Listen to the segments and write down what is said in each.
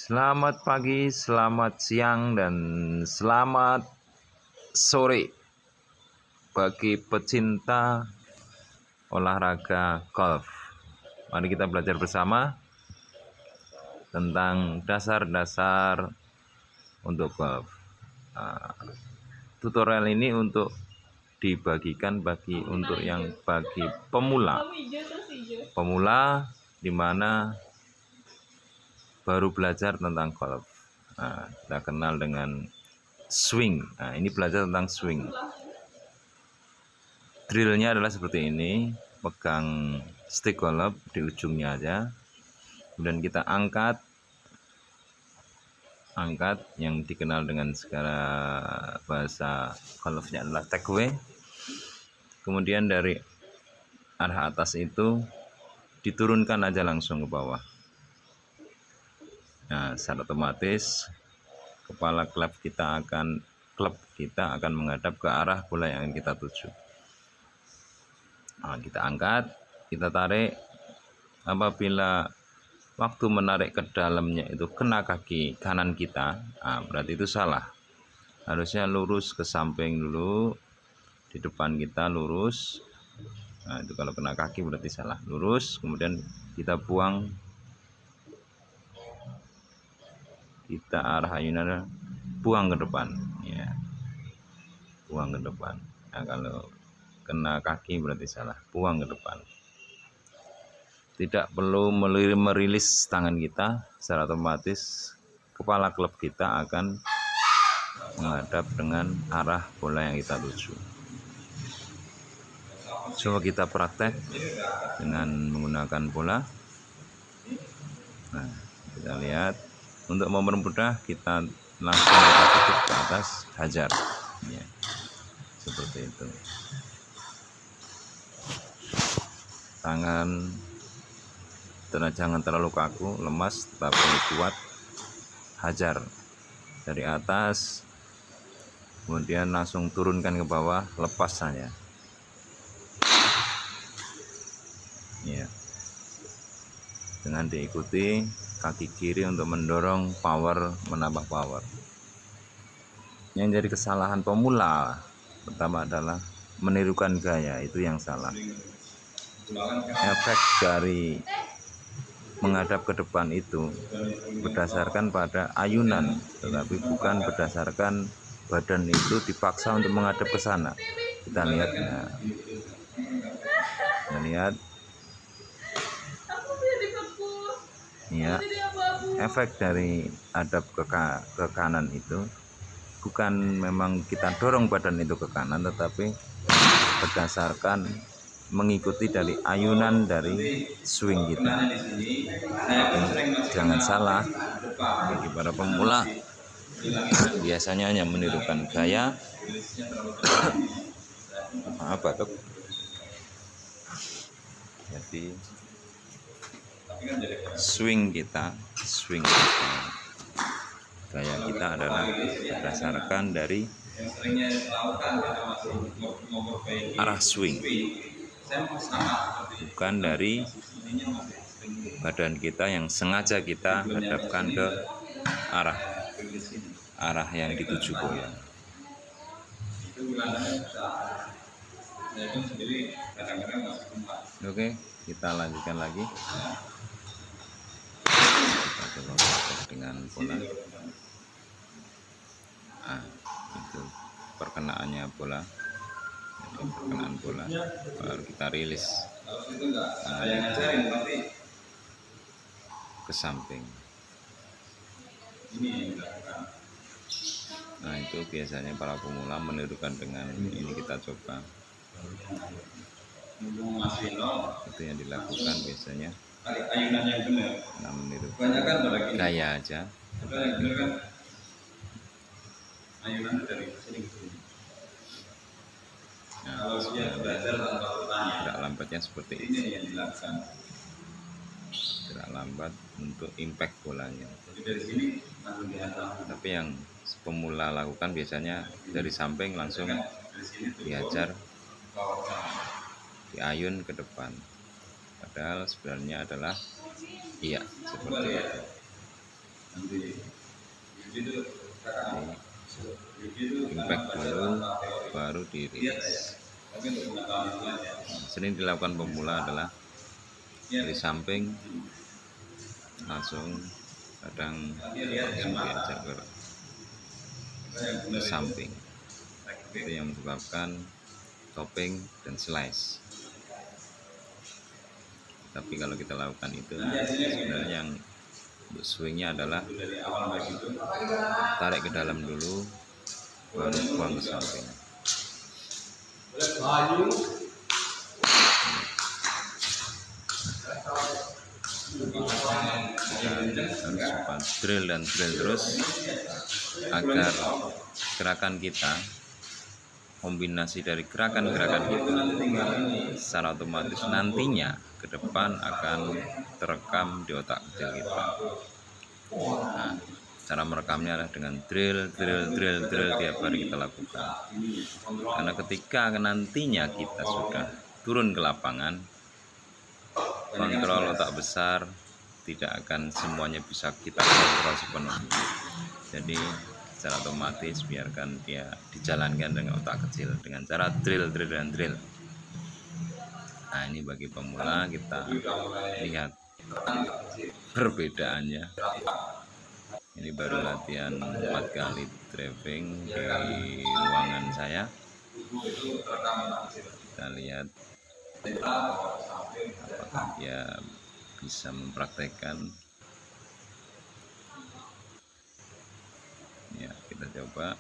Selamat pagi, selamat siang, dan selamat sore bagi pecinta olahraga golf. Mari kita belajar bersama tentang dasar-dasar untuk golf. Tutorial ini untuk dibagikan untuk bagi pemula di mana baru belajar tentang golf. Kita kenal dengan swing. Ini belajar tentang swing. Drillnya adalah seperti ini, pegang stick golf di ujungnya aja, kemudian kita angkat yang dikenal dengan segala bahasa golfnya adalah take away. Kemudian dari arah atas itu diturunkan aja langsung ke bawah. Secara otomatis kepala klub kita akan menghadap ke arah bola yang kita tuju. Kita angkat, kita tarik. Apabila waktu menarik ke dalamnya itu kena kaki kanan kita, berarti itu salah. Harusnya lurus ke samping dulu, di depan kita lurus. Itu kalau kena kaki berarti salah. Lurus, kemudian kita buang. Kita arah ayunan buang ke depan, ya, buang ke depan. Kalau kena kaki berarti salah, buang ke depan. Tidak perlu merilis tangan kita, secara otomatis kepala klub kita akan menghadap dengan arah bola yang kita tuju. Coba kita praktek dengan menggunakan bola. Kita lihat. Untuk mempermudah, kita langsung kita tutup ke atas, hajar, ya, seperti itu. Tangan jangan terlalu kaku, lemas, tetapi kuat. Hajar dari atas, kemudian langsung turunkan ke bawah, lepas saja. Ya. Dengan diikuti kaki kiri untuk mendorong power, menambah power. Yang jadi kesalahan pemula pertama adalah menirukan gaya, itu yang salah. Efek dari menghadap ke depan itu berdasarkan pada ayunan, tetapi bukan berdasarkan badan itu dipaksa untuk menghadap ke sana. Kita lihat, ya, efek dari hadap ke kanan itu bukan memang kita dorong badan itu ke kanan, tetapi berdasarkan mengikuti dari ayunan dari swing kita. Jangan salah, bagi para pemula biasanya hanya menirukan gaya. Batuk. Jadi swing kita, gaya kita adalah berdasarkan dari arah swing, bukan dari badan kita yang sengaja kita hadapkan ke arah yang dituju bola. Oke, kita lanjutkan lagi. Kita coba dengan bola. Itu perkenaannya bola. Jadi perkenaan bola baru kita rilis. Itu ke samping. Itu biasanya para pemula menirukan dengan ini. Kita coba. Itu yang dilakukan biasanya. Menirukan gaya aja. Gerak lambatnya seperti ini. Gerak lambat untuk impact bolanya. Tapi yang pemula lakukan biasanya dari samping langsung dihajar, diayun ke depan. Padahal sebenarnya adalah seperti itu. dirilis. Sering dilakukan pemula adalah dari samping langsung, kadang langsung diajak ke samping. Itu yang menyebabkan topping dan slice. Tapi kalau kita lakukan itu, sebenarnya yang untuk swingnya adalah tarik ke dalam dulu, baru buang ke samping. Kita harus coba drill dan drill terus agar gerakan kita, kombinasi dari gerakan-gerakan kita secara otomatis nantinya ke depan akan terekam di otak kecil kita. Nah, cara merekamnya adalah dengan drill tiap hari kita lakukan. Karena ketika nantinya kita sudah turun ke lapangan, kontrol otak besar tidak akan semuanya bisa kita kontrol sepenuhnya. Jadi secara otomatis biarkan dia dijalankan dengan otak kecil dengan cara drill. Nah, ini bagi pemula kita lihat perbedaannya. Ini baru latihan 4 kali driving di ruangan saya. Kita lihat apakah dia bisa mempraktekkan. Ya, kita coba.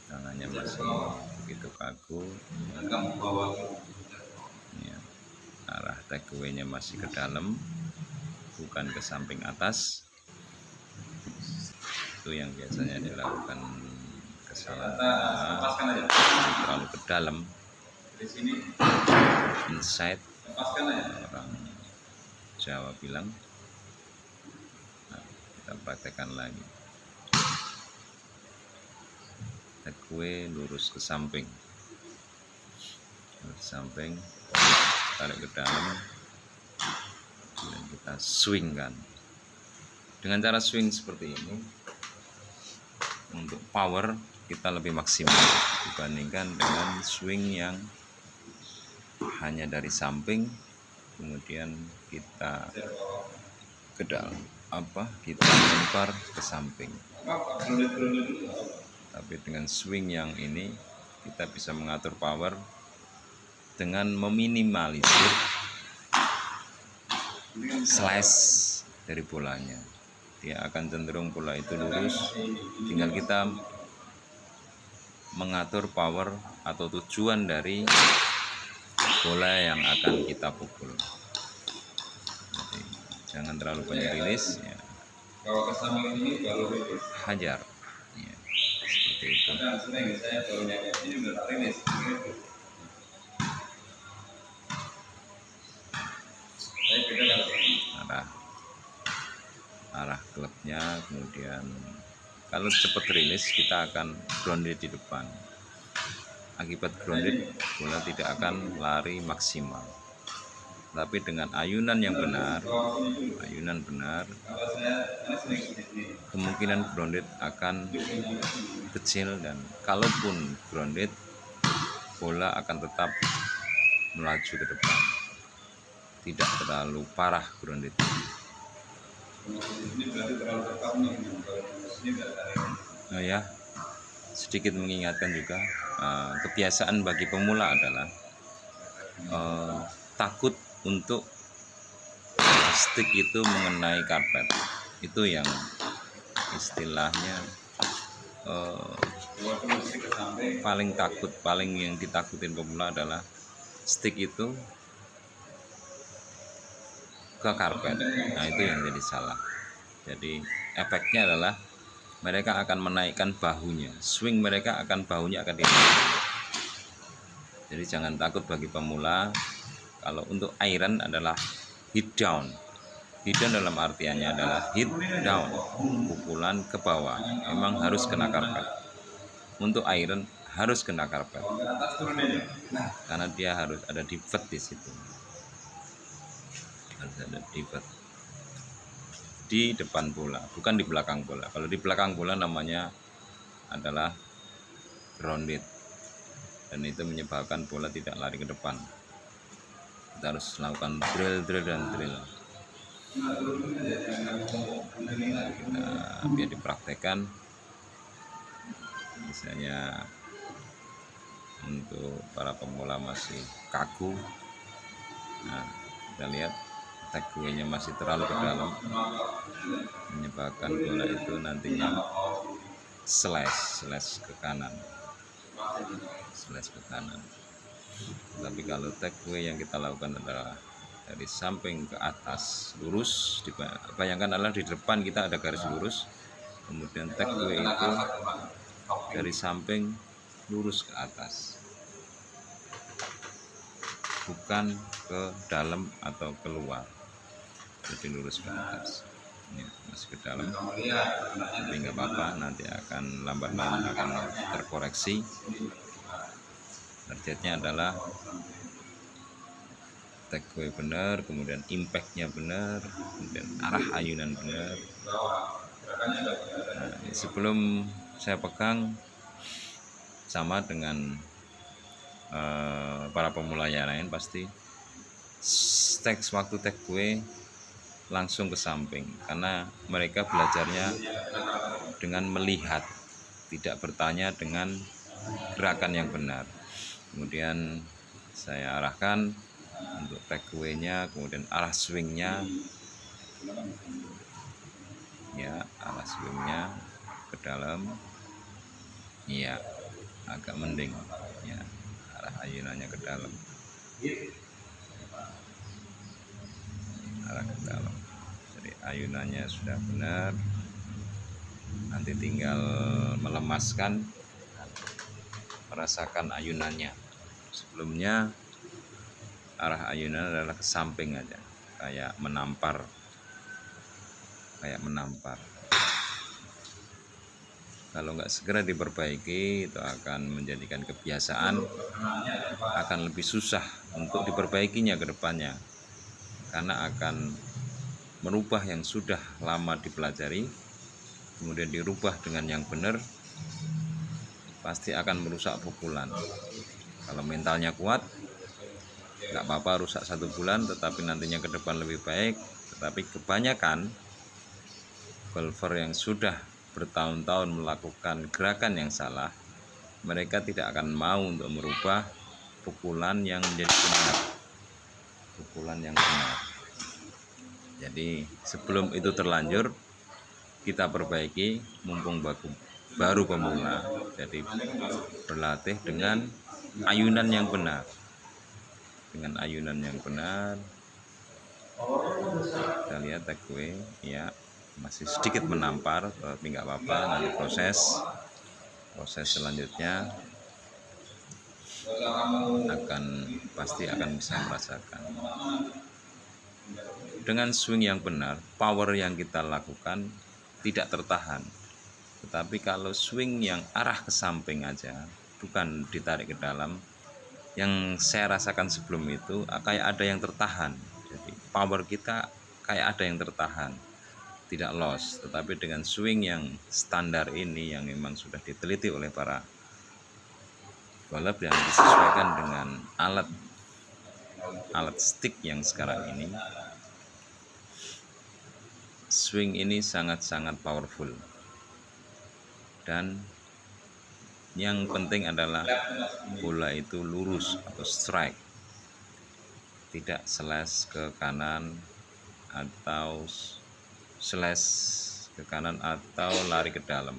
Tangannya masih begitu kaku. Ya, arah takeaway-nya masih ke dalam, bukan ke samping atas. Itu yang biasanya dilakukan kesalahan, terlalu ke dalam, inside, orang Jawa bilang. Nah, kita praktekkan lagi. Takeaway lurus ke samping, tarik ke dalam, dan kita swingkan. Dengan cara swing seperti ini, untuk power kita lebih maksimal dibandingkan dengan swing yang hanya dari samping, kemudian kita ke dalam, kita lempar ke samping. Tapi dengan swing yang ini kita bisa mengatur power dengan meminimalisir slice dari bolanya. Dia akan cenderung bola itu lurus, tinggal kita mengatur power atau tujuan dari bola yang akan kita pukul. Jadi, jangan terlalu banyak rilis ya. Kalau ke samping ini baru rilis. Hajar ya, seperti itu. Saya baru nyampe ini udah rilis. Arah klubnya, kemudian kalau cepat rilis kita akan grounded di depan. Akibat grounded, bola tidak akan lari maksimal. Tapi dengan ayunan yang benar, kemungkinan grounded akan kecil, dan kalaupun grounded, bola akan tetap melaju ke depan. Tidak terlalu parah grounded. Oh ya, sedikit mengingatkan juga, kebiasaan bagi pemula adalah takut untuk stick itu mengenai karpet. Itu yang istilahnya paling yang ditakutin pemula adalah stick itu ke karpet. Nah, itu yang jadi salah. Jadi efeknya adalah mereka akan menaikkan bahunya, swing mereka akan bahunya akan dinaikkan. Jadi jangan takut bagi pemula. Kalau untuk iron adalah hit down. Hit down dalam artiannya adalah hit down, pukulan ke bawah. Memang harus kena karpet. Untuk iron harus kena karpet, karena dia harus ada divot di situ. Harus ada divot. di depan bola, bukan di belakang bola. Kalau di belakang bola namanya adalah grounded, dan itu menyebabkan bola tidak lari ke depan. Kita harus lakukan drill dan drill. Kita biar dipraktekkan, misalnya untuk para pemula masih kaku. Nah, kita lihat tackle-nya masih terlalu ke dalam, menyebabkan bola itu nantinya slash ke kanan. Tapi kalau tackle yang kita lakukan adalah dari samping ke atas lurus, bayangkan adalah di depan kita ada garis lurus, kemudian tackle itu dari samping lurus ke atas, bukan ke dalam atau keluar. Jadi lurus ke atas. Ini masih ke dalam, tapi nggak apa-apa, nanti akan lambat laun akan terkoreksi. Targetnya adalah takeaway benar, kemudian impactnya benar, kemudian arah ayunan benar. Nah, sebelum saya pegang, sama dengan para pemula yang lain, pasti waktu takeaway langsung ke samping, karena mereka belajarnya dengan melihat, tidak bertanya dengan gerakan yang benar. Kemudian saya arahkan untuk takeaway-nya, kemudian arah swingnya, ya, arah swingnya ke dalam, ya, agak mending, ya, arah ayunannya ke dalam, arah ke dalam. Jadi ayunannya sudah benar, nanti tinggal melemaskan, merasakan ayunannya. Sebelumnya arah ayunan adalah ke samping aja, kayak menampar. Kalau nggak segera diperbaiki, itu akan menjadikan kebiasaan, akan lebih susah untuk diperbaikinya ke depannya, karena akan merubah yang sudah lama dipelajari, kemudian dirubah dengan yang benar, pasti akan merusak pukulan. Kalau mentalnya kuat, nggak apa-apa rusak 1 bulan, tetapi nantinya ke depan lebih baik. Tetapi kebanyakan golfer yang sudah bertahun-tahun melakukan gerakan yang salah, mereka tidak akan mau untuk merubah pukulan yang menjadi benar, pukulan yang benar. Jadi sebelum itu terlanjur, kita perbaiki, mumpung baru pemula. Jadi berlatih dengan ayunan yang benar, kita lihat takeaway, ya, masih sedikit menampar, tapi nggak apa-apa, nanti proses selanjutnya pasti akan bisa merasakan. Dengan swing yang benar, power yang kita lakukan tidak tertahan. Tetapi kalau swing yang arah ke samping aja, bukan ditarik ke dalam, yang saya rasakan sebelum itu kayak ada yang tertahan. Jadi power kita kayak ada yang tertahan, tidak loss. Tetapi dengan swing yang standar ini, yang memang sudah diteliti oleh para golf, yang disesuaikan dengan alat stick yang sekarang ini, swing ini sangat-sangat powerful. Dan yang penting adalah bola itu lurus atau strike, tidak slash ke kanan atau lari ke dalam.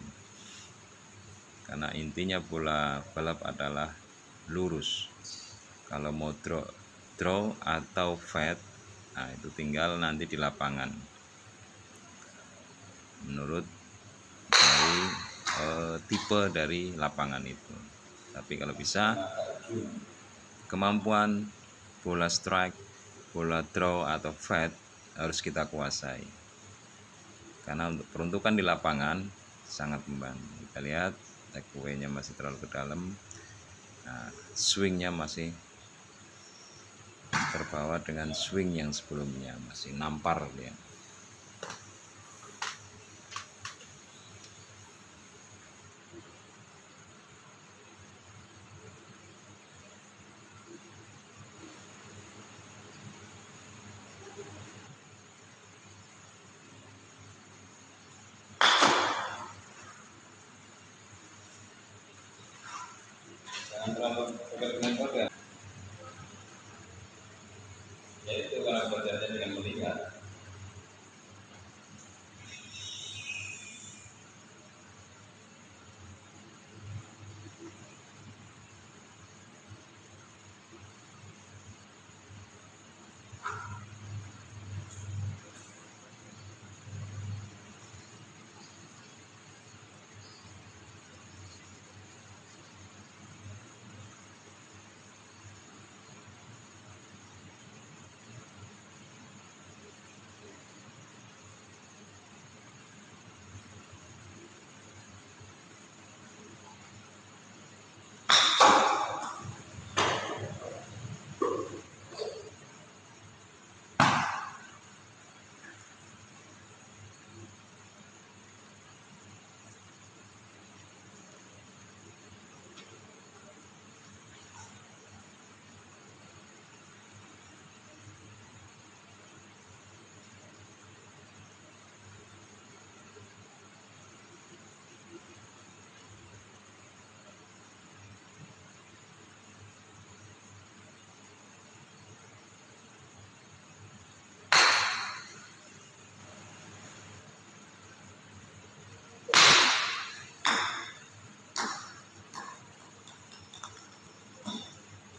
Karena intinya bola balap adalah lurus. Kalau mau draw atau fade, nah itu tinggal nanti di lapangan, menurut dari tipe dari lapangan itu. Tapi kalau bisa, kemampuan bola strike, bola draw atau fade harus kita kuasai, karena untuk peruntukan di lapangan sangat membantu. Kita lihat takeaway-nya masih terlalu ke dalam, nah, swingnya masih terbawa dengan swing yang sebelumnya, masih nampar dia. terlalu dekat dengan badan. Ya itu karena belajarnya dengan melihat.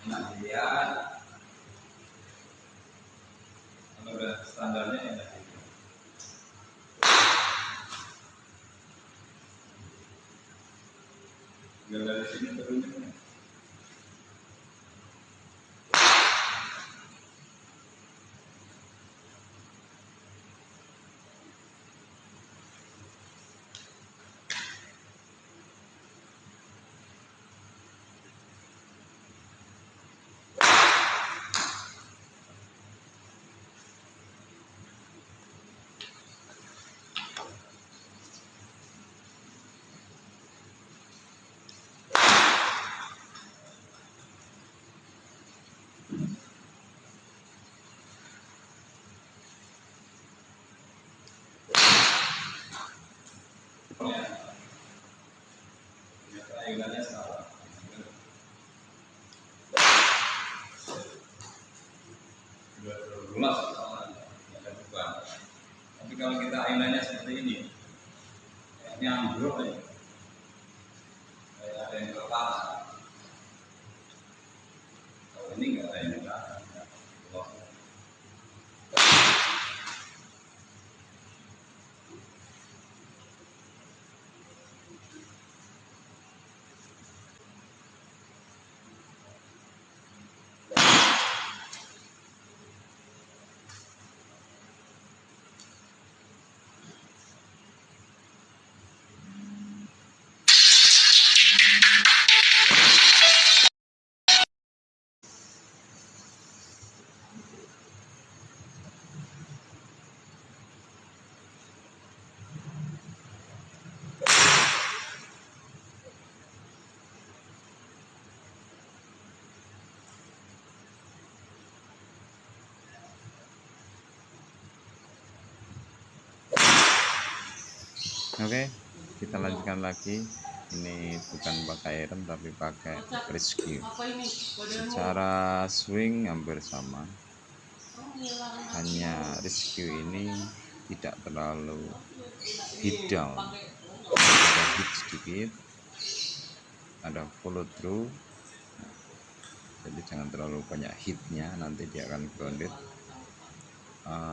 Enak dilihat, kalau udah standarnya enak dilihat. Tinggal dari sini turunnya. Ternyata ayunannya salah. Sudah terlunas salah, tidak ada beban. Tapi kalau kita ayunannya seperti ini, kayaknya ambruk aja. Kayak ada yang tertahan. Kalau ini nggak ada yang tertahan. Oke, kita lanjutkan lagi. Ini bukan pakai iron tapi pakai rescue. Secara swing hampir sama, hanya rescue ini tidak terlalu hit down, ada hit sedikit, ada follow through, jadi jangan terlalu banyak hitnya, nanti dia akan grounded.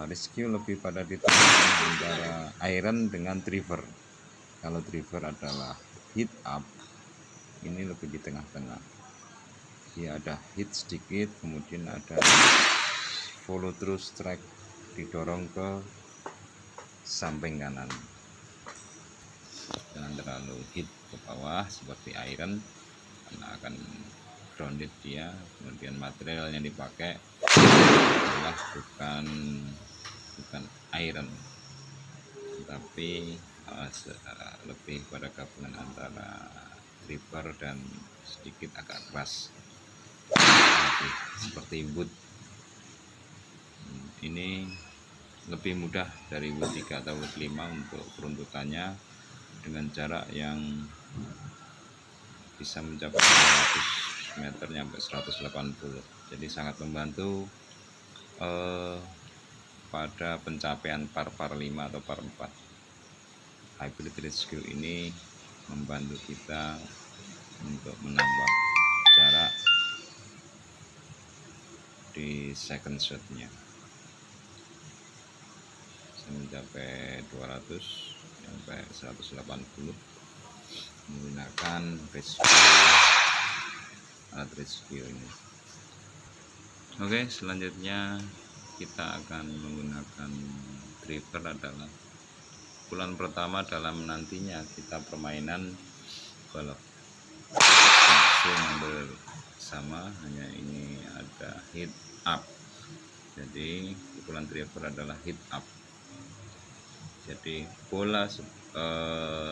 Rescue lebih pada di antara iron dengan driver. Kalau driver adalah hit up, ini lebih di tengah-tengah, dia ada hit sedikit, kemudian ada follow through strike, didorong ke samping kanan, jangan terlalu hit ke bawah seperti iron karena akan grounded dia. Kemudian material yang dipakai adalah bukan iron tapi lebih pada gabungan antara driver dan sedikit agak keras seperti wood. Ini lebih mudah dari wood 3 atau wood 5 untuk peruntukannya dengan jarak yang bisa mencapai 100 meter sampai 180. Jadi sangat membantu pada pencapaian par 5 atau par 4. Hybrid rescue ini membantu kita untuk menambah jarak di second shotnya mencapai 200 sampai 180 menggunakan alat rescue ini. Oke, selanjutnya kita akan menggunakan driver adalah pukulan pertama dalam nantinya kita permainan golf. Swing bersama, hanya ini ada hit up. Jadi pukulan driver adalah hit up. Jadi bola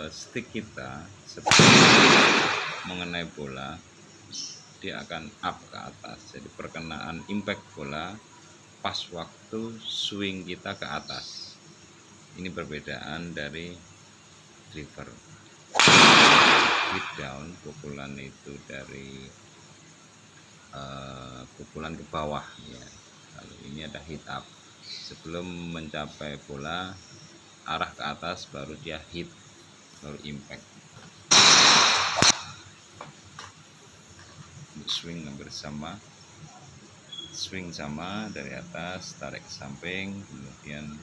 stick kita sebelum mengenai bola dia akan up ke atas. Jadi perkenaan impact bola pas waktu swing kita ke atas. Ini perbedaan dari driver. Hit down, pukulan itu dari pukulan ke bawah ya. Lalu ini ada hit up. Sebelum mencapai bola arah ke atas baru dia hit, baru impact. Swing bersama, swing sama dari atas, tarik ke samping, kemudian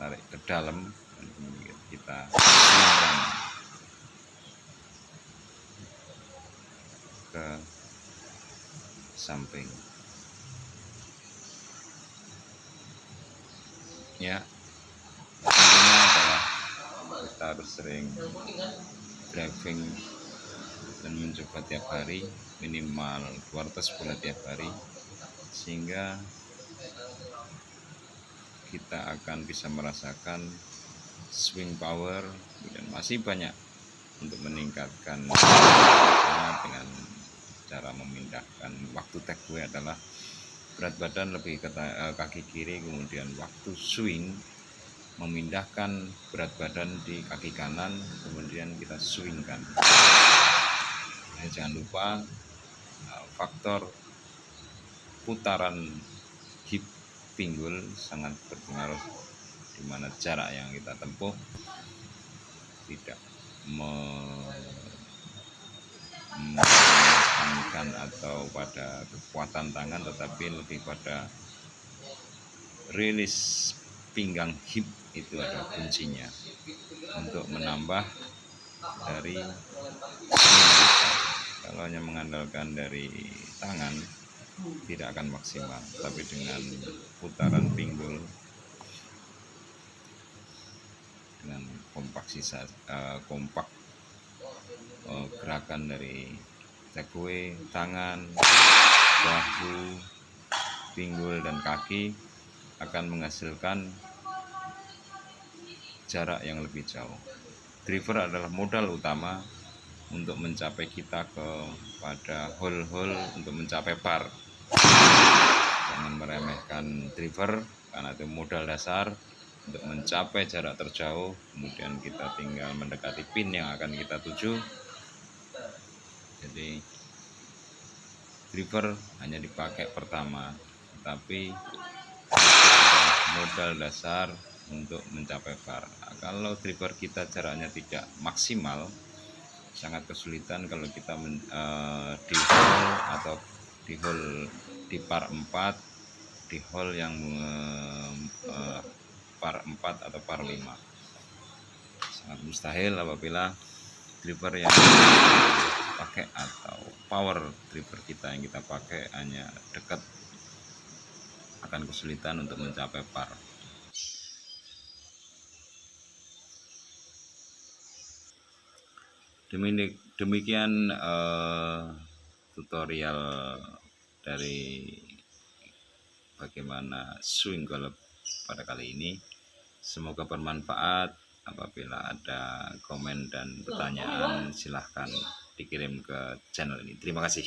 tarik ke dalam, dan kemudian kita swingkan ke samping. Ya, intinya adalah kita harus sering driving dan mencoba tiap hari, minimal 200 bola tiap hari, sehingga kita akan bisa merasakan swing power. Dan masih banyak untuk meningkatkan dengan cara memindahkan waktu takeaway adalah berat badan lebih ke kaki kiri, kemudian waktu swing memindahkan berat badan di kaki kanan, kemudian kita swingkan. Nah, jangan lupa faktor putaran hip pinggul sangat berpengaruh, di mana jarak yang kita tempuh tidak menekankan atau pada kekuatan tangan, tetapi lebih pada rilis pinggang hip. Itu ada kuncinya untuk menambah dari swing kita. Kalau hanya mengandalkan dari tangan tidak akan maksimal, tapi dengan putaran pinggul, dengan kompak gerakan dari takeaway, tangan, bahu, pinggul, dan kaki akan menghasilkan jarak yang lebih jauh. Driver adalah modal utama untuk mencapai kita kepada hole-hole untuk mencapai par. Jangan meremehkan driver, karena itu modal dasar untuk mencapai jarak terjauh. Kemudian kita tinggal mendekati pin yang akan kita tuju. Jadi driver hanya dipakai pertama, tapi modal dasar untuk mencapai par. Nah, kalau driver kita jaraknya tidak maksimal, sangat kesulitan kalau kita di hole atau di hole di par 4, di hole yang par 4 atau par 5. Sangat mustahil apabila driver yang pakai atau power driver kita yang kita pakai hanya dekat, akan kesulitan untuk mencapai par. Demikian tutorial dari bagaimana swing golf pada kali ini. Semoga bermanfaat. Apabila ada komen dan pertanyaan, silahkan dikirim ke channel ini. Terima kasih.